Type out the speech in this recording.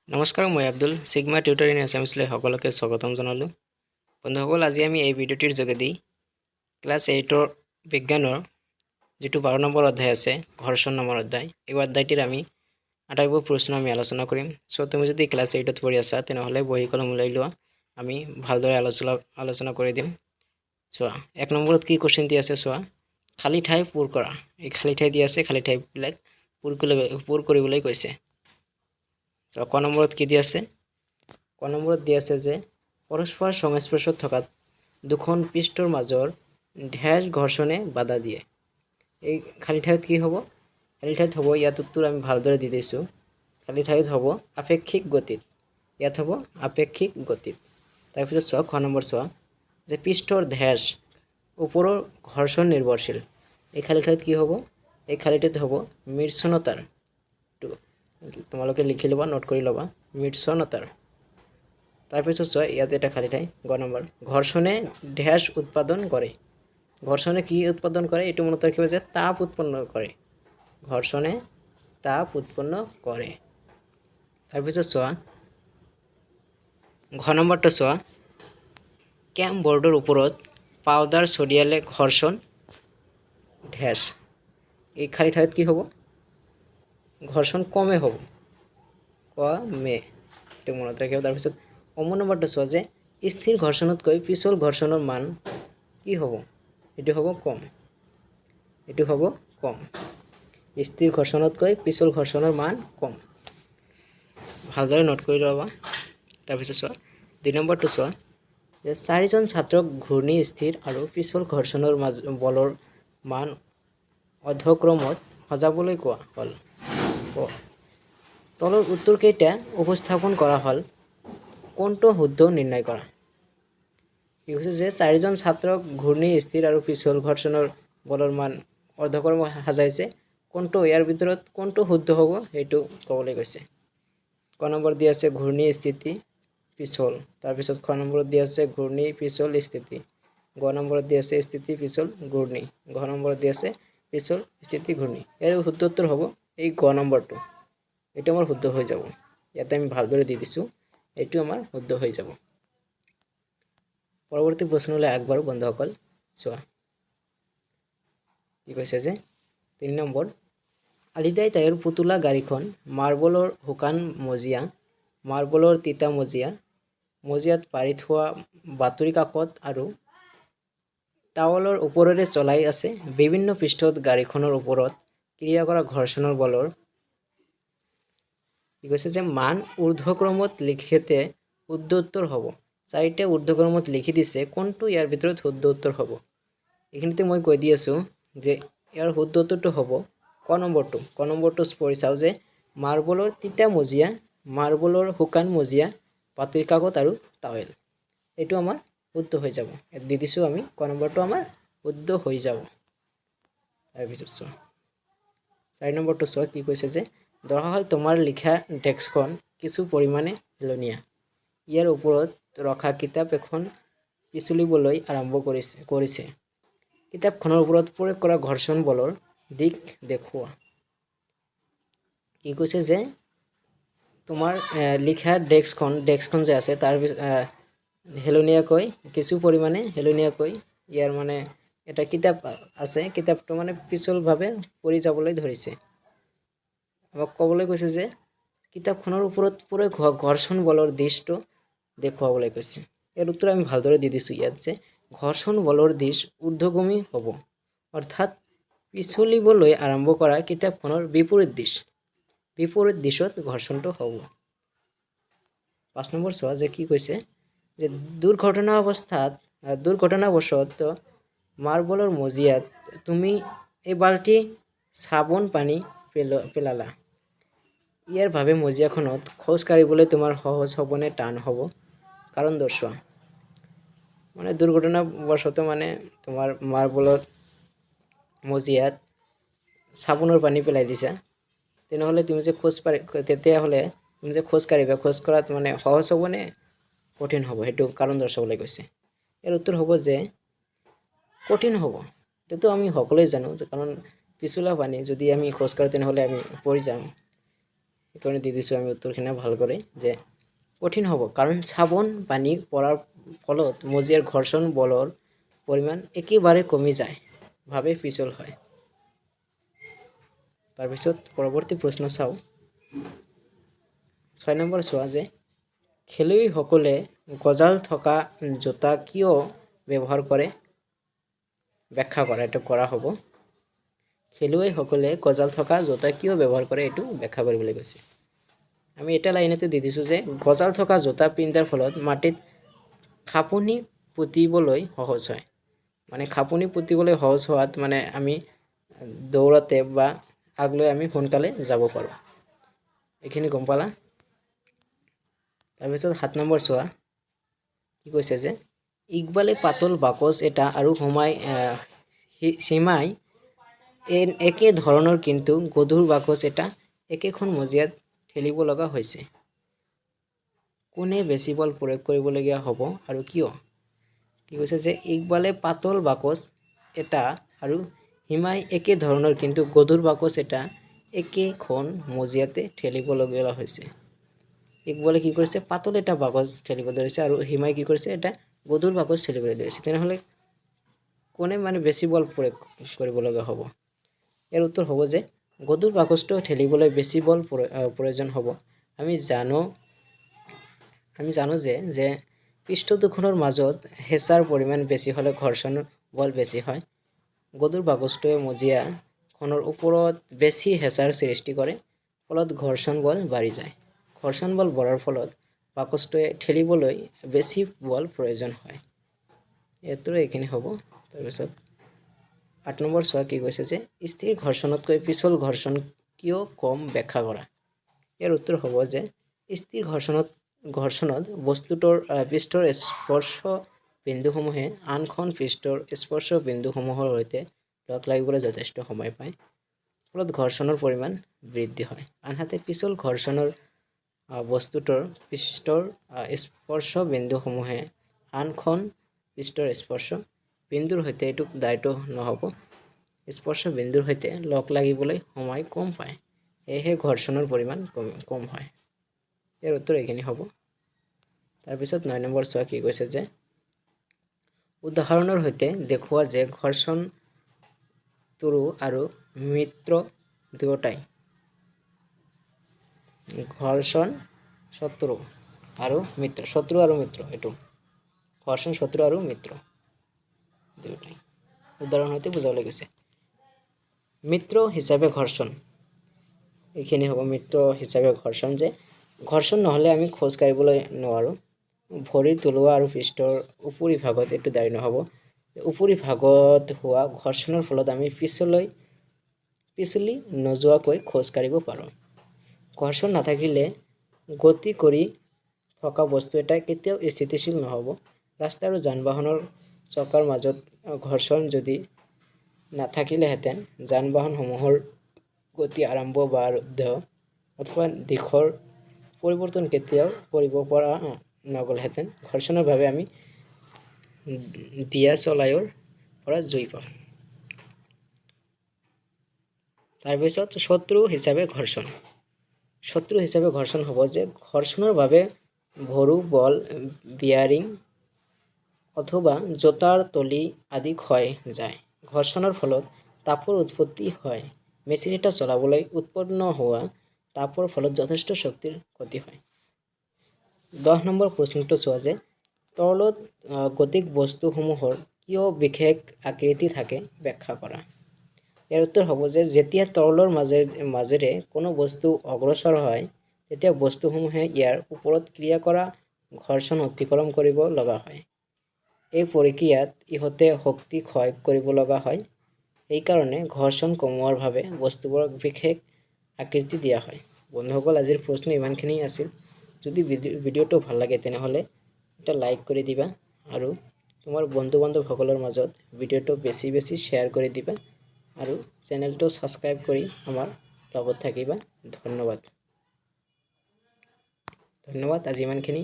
নমস্কাৰ, মই Abdul sigma tutor in আসামিছলৈ সকলোকে স্বাগতম জনালোঁ। বন্ধুসকল, আজি আমি এই ভিডিঅ'টিৰ যোগেদি ক্লাছ 8ৰ বিজ্ঞানৰ যিটো 12 নম্বৰ অধ্যায় আছে, ঘৰ্ষণ নামৰ অধ্যায়, এই অধ্যায়টিৰ আমি আটাইবোৰ প্ৰশ্ন আমি আলোচনা কৰিম। তুমি যদি ক্লাছ 8ত পঢ়ি আছা তেনেহ'লে বহি কলম ওলাই লোৱা, আমি ভালদৰে আলোচনা কৰি দিম। চোৱা, 1 নম্বৰত কি কুৱেশ্যন দি আছে চোৱা, খালী ঠাই পূৰ কৰা। এই খালী ঠাই দি আছে, খালী ঠাইবিলাক পূৰ কৰিবলৈ কৈছে। ক নম্বৰত কি দি আছে? ক নম্বৰত দি আছে যে পৰস্পৰ সংস্পৰ্শত থকা দুখন পৃষ্ঠৰ মাজৰ ঢেৰ ঘৰ্ষণে বাধা দিয়ে। এই খালী ঠাইত কি হ'ব? খালী ঠাইত হ'ব, ইয়াত উত্তৰ আমি ভালদৰে দি দিছোঁ। খালী ঠাইত হ'ব আপেক্ষিক গতিত। ইয়াত হ'ব আপেক্ষিক গতিত। তাৰপিছত চোৱা, খ নম্বৰ চোৱা যে পৃষ্ঠৰ ঢেৰ ওপৰৰ ঘৰ্ষণ নিৰ্ভৰশীল। এই খালী ঠাইত কি হ'ব? এই খালী ঠাইত হ'ব মীৰ্ষণতাৰ। তোমালোকে লিখি ল'বা, নোট কৰি ল'বা, মীৰ্ষণতাৰ। তাৰপিছত চোৱা, ইয়াত এটা খালী ঠাই, গ নম্বৰ, ঘৰ্ষণে ঢেৰ উৎপাদন কৰে। ঘৰ্ষণে কি উৎপাদন কৰে? এইটো মনত ৰাখিব যে তাপ উৎপন্ন কৰে। ঘৰ্ষণে তাপ উৎপন্ন কৰে। তাৰপিছত চোৱা, ঘ নম্বৰটো চোৱা, কেম বৰ্ডৰ ওপৰত পাউডাৰ ছটিয়ালে ঘৰ্ষণ ঢেৰ। এই খালী ঠাইত কি হ'ব? ঘৰ্ষণ কমে হ'ব, কমে, এইটো মনত ৰাখিব। তাৰপিছত অম নম্বৰটো চোৱা যে স্থিৰ ঘৰ্ষণতকৈ পিছল ঘৰ্ষণৰ মান কি হ'ব? এইটো হ'ব কম। এইটো হ'ব কম। স্থিৰ ঘৰ্ষণতকৈ পিছল ঘৰ্ষণৰ মান কম। ভালদৰে নোট কৰি ল'বা। তাৰপিছত চোৱা, 2 নম্বৰটো চোৱা যে 4জন ছাত্ৰক ঘূৰ্ণি স্থিৰ আৰু পিছল ঘৰ্ষণৰ বলৰ মান অধক্ৰমত সজাবলৈ কোৱা হ'ল। তলৰ উত্তৰকেইটা উপস্থাপন কৰা হ'ল, কোনটো শুদ্ধ নিৰ্ণয় কৰা। কি কৈছে যে 4জন ছাত্ৰক ঘূৰ্ণি স্থিৰ আৰু পিছল ঘৰ্ষণৰ বলৰ মান অৰ্ধক্ৰম সাজাইছে, কোনটো ইয়াৰ ভিতৰত কোনটো শুদ্ধ হ'ব সেইটো ক'বলৈ কৈছে। ক নম্বৰ দি আছে ঘূৰ্ণি স্থিতি পিছল। তাৰপিছত খ নম্বৰত দি আছে ঘূৰ্ণি পিছল স্থিতি। গ নম্বৰত দি আছে স্থিতি পিছল ঘূৰ্ণি। ঘ নম্বৰত দি আছে পিছল স্থিতি ঘূৰ্ণি। ইয়াৰ শুদ্ধ উত্তৰ হ'ব এই গ নম্বৰটো। এইটো আমাৰ শুদ্ধ হৈ যাব। ইয়াতে আমি ভালদৰে দি দিছোঁ, এইটো আমাৰ শুদ্ধ হৈ যাব। পৰৱৰ্তী প্ৰশ্নলৈ আগবাঢ়ো বন্ধুসকল। চোৱা, কি কৈছে যে 3 নম্বৰ, আলিদাই তাইৰ পুতলা গাড়ীখন মাৰ্বলৰ শুকান মজিয়া, মাৰ্বলৰ তিতা মজিয়াত পাৰি থোৱা বাতৰি কাকত আৰু টাৱলৰ ওপৰেৰে চলাই আছে। বিভিন্ন পৃষ্ঠত গাড়ীখনৰ ওপৰত ক্ৰিয়া কৰা ঘৰ্ষণৰ বলৰ কি কৈছে যে মান ঊৰ্ধ্বক্ৰমত লিখিতে শুদ্ধ উত্তৰ হ'ব। 4টা ঊৰ্ধ্বক্ৰমত লিখি দিছে, কোনটো ইয়াৰ ভিতৰত শুদ্ধ উত্তৰ হ'ব? এইখিনিতে মই কৈ দি আছোঁ যে ইয়াৰ শুদ্ধ উত্তৰটো হ'ব ক নম্বৰটো। ক নম্বৰটো পঢ়ি চাওঁ যে মাৰ্বলৰ তিতা মজিয়া, মাৰ্বলৰ শুকান মজিয়া, বাতৰি কাকত আৰু টাৱেল। এইটো আমাৰ শুদ্ধ হৈ যাব। ইয়াত দি দিছোঁ আমি, ক নম্বৰটো আমাৰ শুদ্ধ হৈ যাব। তাৰপিছত চোৱা, 4 নম্বৰটো চোৱা, কি কৈছে যে দৰকাৰ হ'ল তোমাৰ লিখা ডেস্কখন কিছু পৰিমাণে হেলনীয়া। ইয়াৰ ওপৰত ৰখা কিতাপ এখন পিছলিবলৈ আৰম্ভ কৰিছে। কিতাপখনৰ ওপৰত প্ৰয়োগ কৰা ঘৰ্ষণ বলৰ দিশ দেখুওৱা। কি কৈছে যে তোমাৰ লিখা ডেস্কখন যে আছে তাৰ হেলনীয়াকৈ, কিছু পৰিমাণে হেলনীয়াকৈ, ইয়াৰ মানে এটা কিতাপ আছে, কিতাপটো মানে পিছলভাৱে পৰি যাবলৈ ধৰিছে। আমাক ক'বলৈ কৈছে যে কিতাপখনৰ ওপৰত প্ৰয়োগ হোৱা ঘৰ্ষণ বলৰ দিশটো দেখুৱাবলৈ কৈছে। ইয়াৰ উত্তৰ আমি ভালদৰে দি দিছোঁ ইয়াত যে ঘৰ্ষণ বলৰ দিশ ঊৰ্ধ্বগামী হ'ব, অৰ্থাৎ পিছলিবলৈ আৰম্ভ কৰা কিতাপখনৰ বিপৰীত দিশত ঘৰ্ষণটো হ'ব। 5 নম্বৰ চোৱা যে কি কৈছে যে দুৰ্ঘটনাবশত মাৰ্বলৰ মজিয়াত তুমি এবাল্টি চাবোন পানী পেলালা। ইয়াৰ বাবে মজিয়াখনত খোজ কাঢ়িবলৈ তোমাৰ সহজ হ'ব নে টান হ'ব? কাৰণ দৰ্শোৱা। মানে দুৰ্ঘটনাবশত মানে তোমাৰ মাৰ্বলৰ মজিয়াত চাবোনৰ পানী পেলাই দিছা, তেনেহ'লে তুমি যে তেতিয়াহ'লে তুমি যে খোজ কাঢ়িবা, খোজ কঢ়াত মানে সহজ হ'ব নে কঠিন হ'ব? সেইটো কাৰণ দৰ্শাবলৈ কৈছে। ইয়াৰ উত্তৰ হ'ব যে কঠিন হ'ব। এইটো আমি সকলোৱে জানো, কাৰণ পিছলা পানী যদি আমি খোজ কাঢ়োঁ তেনেহ'লে আমি পৰি যাম। সেইকাৰণে দি দিছোঁ আমি উত্তৰখিনি ভাল কৰে যে কঠিন হ'ব কাৰণ চাবোন পানী পৰাৰ ফলত মজিয়াৰ ঘৰ্ষণ বলৰ পৰিমাণ একেবাৰে কমি যায় ভাৱে পিছল হয়। তাৰপিছত পৰৱৰ্তী প্ৰশ্ন চাওঁ। 6 নম্বৰ চোৱা যে খেলুৱৈসকলে গজাল থকা জোতা কিয় ব্যৱহাৰ কৰে ব্যাখ্যা কৰা। এইটো কৰা হ'ব। খেলুৱৈসকলে গজাল থকা জোতা কিয় ব্যৱহাৰ কৰে এইটো ব্যাখ্যা কৰিবলৈ কৈছে। আমি এটা লাইনতে দি দিছোঁ যে গজাল থকা জোতা পিন্ধাৰ ফলত মাটিত খাপনি পুতিবলৈ সহজ হয়। মানে খাপনি পুতিবলৈ সহজ হোৱাত মানে আমি দৌৰাতে বা আগলৈ আমি সোনকালে যাব পাৰোঁ। এইখিনি গম পালা। তাৰপিছত 7 নম্বৰ চোৱা কি কৈছে যে ইকবালে পাতল বাকচ এটা আৰু সীমাই একে ধৰণৰ কিন্তু গধুৰ বাকচ এটা একেখন মজিয়াত ঠেলিব লগা হৈছে। কোনে বেছি বল প্ৰয়োগ কৰিবলগীয়া হ'ব আৰু কিয়? কি কৈছে যে ইকবালে পাতল বাকচ এটা আৰু সীমাই একে ধৰণৰ কিন্তু গধুৰ বাকচ এটা একেখন মজিয়াতে ঠেলিবলগীয়া হৈছে। ইকবালে কি কৰিছে পাতল এটা বাকচ ঠেলিব ধৰিছে আৰু সীমাই কি কৰিছে এটা গধুৰ বাকচ ঠেলিবলৈ ধৰিছে। তেনেহ'লে কোনে মানে বেছি বল প্ৰয়োগ কৰিব লগা হ'ব? ইয়াৰ উত্তৰ হ'ব যে গধুৰ বাকচটো ঠেলিবলৈ বেছি বল প্ৰয়োজন হ'ব। আমি জানো যে পৃষ্ঠ দুখনৰ মাজত হেঁচাৰ পৰিমাণ বেছি হ'লে ঘৰ্ষণ বল বেছি হয়। গধুৰ বাকচটোৱে মজিয়াখনৰ ওপৰত বেছি হেঁচাৰ সৃষ্টি কৰে, ফলত ঘৰ্ষণ বল বাঢ়ি যায়। ঘৰ্ষণ বল বঢ়াৰ ফলত বাকচটোৱে ঠেলিবলৈ বেছি বল প্ৰয়োজন হয়। এইটোৰ এইখিনি হ'ব। তাৰপিছত 8 নম্বৰ চোৱা কি কৈছে যে স্থিৰ ঘৰ্ষণতকৈ পিছল ঘৰ্ষণ কিয় কম ব্যাখ্যা কৰা। ইয়াৰ উত্তৰ হ'ব যে স্থিৰ ঘৰ্ষণত বস্তুটোৰ পৃষ্ঠৰ স্পৰ্শ বিন্দুসমূহে আনখন পৃষ্ঠৰ স্পৰ্শ বিন্দুসমূহৰ সৈতে লগ লাগিবলৈ যথেষ্ট সময় পায়, ফলত ঘৰ্ষণৰ পৰিমাণ বৃদ্ধি হয়। আনহাতে পিছল ঘৰ্ষণৰ বস্তুটোৰ পৃষ্ঠৰ স্পৰ্শ বিন্দুসমূহে আনখন পৃষ্ঠৰ স্পৰ্শ বিন্দুৰ সৈতে এইটো দায়িত্ব নহ'ব। স্পৰ্শ বিন্দুৰ সৈতে লগ লাগিবলৈ সময় কম পায়, সেয়েহে ঘৰ্ষণৰ পৰিমাণ কম হয়। ইয়াৰ উত্তৰ এইখিনি হ'ব। তাৰপিছত 9 নম্বৰ চোৱা কি কৈছে যে উদাহৰণৰ সৈতে দেখুওৱা যে ঘৰ্ষণ তৰু আৰু মিত্ৰ দুয়োটাই ঘৰ্ষণ শত্ৰু আৰু মিত্ৰ এইটো ঘৰ্ষণ শত্ৰু আৰু মিত্ৰ দুয়োটাই উদাহৰণ সৈতে বুজাবলৈ গৈছে। মিত্ৰ হিচাপে ঘৰ্ষণ এইখিনি হ'ব। মিত্ৰ হিচাপে ঘৰ্ষণ যে ঘৰ্ষণ নহ'লে আমি খোজ কাঢ়িবলৈ নোৱাৰোঁ। ভৰিৰ তলুৱা আৰু পৃষ্ঠৰ উপৰিভাগত এইটো দাঁড়ি নহ'ব। উপৰিভাগত হোৱা ঘৰ্ষণৰ ফলত আমি পিছলি নোযোৱাকৈ খোজ কাঢ়িব পাৰোঁ। ঘৰ্ষণ নাথাকিলে গতি কৰি থকা বস্তু এটা কেতিয়াও স্থিতিশীল নহ'ব। ৰাস্তা আৰু যান বাহনৰ চকাৰ মাজত ঘৰ্ষণ যদি নাথাকিলেহেঁতেন যান বাহনসমূহৰ গতি আৰম্ভ বা ৰুদ্ধ অথবা দিশৰ পৰিৱৰ্তন কেতিয়াও কৰিব পৰা নগ'লহেঁতেন। ঘৰ্ষণৰ বাবে আমি দিয়া চলায়ৰ পৰা জুই পাওঁ। তাৰপিছত শত্ৰু হিচাপে ঘৰ্ষণ হ'ব যে ঘৰ্ষণৰ বাবে ভৰু বল বিয়াৰিং অথবা জোতাৰ তলি আদি ক্ষয় যায়। ঘৰ্ষণৰ ফলত তাপৰ উৎপত্তি হয়। মেচিন এটা চলাবলৈ উৎপন্ন হোৱা তাপৰ ফলত যথেষ্ট শক্তিৰ ক্ষতি হয়। 10 নম্বৰ প্ৰশ্নটো চোৱা যে তৰলত গতিক বস্তুসমূহৰ কিয় বিশেষ আকৃতি থাকে ব্যাখ্যা কৰা। ইয়াৰ উত্তৰ হ'ব যে যেতিয়া তৰলৰ মাজেৰে কোনো বস্তু অগ্ৰসৰ হয় তেতিয়া বস্তুসমূহে ইয়াৰ ওপৰত ক্ৰিয়া কৰা ঘৰ্ষণ অতিক্ৰম কৰিব লগা হয়। এই প্ৰক্ৰিয়াত ইহঁতে শক্তি ক্ষয় কৰিব লগা হয়। সেইকাৰণে ঘৰ্ষণ কমোৱাৰ বাবে বস্তুবোৰক বিশেষ আকৃতি দিয়া হয়। বন্ধুসকল, আজিৰ প্ৰশ্ন ইমানখিনি আছিল। যদি ভিডিঅ'টো ভাল লাগে তেনেহ'লে এটা লাইক কৰি দিবা আৰু তোমাৰ বন্ধু বান্ধৱসকলৰ মাজত ভিডিঅ'টো বেছি শ্বেয়াৰ কৰি দিবা আৰু চেনেলটো ছাবস্ক্ৰাইব কৰি আমাৰ লগত থাকিবা। ধন্যবাদ। আজি ইমানখিনি।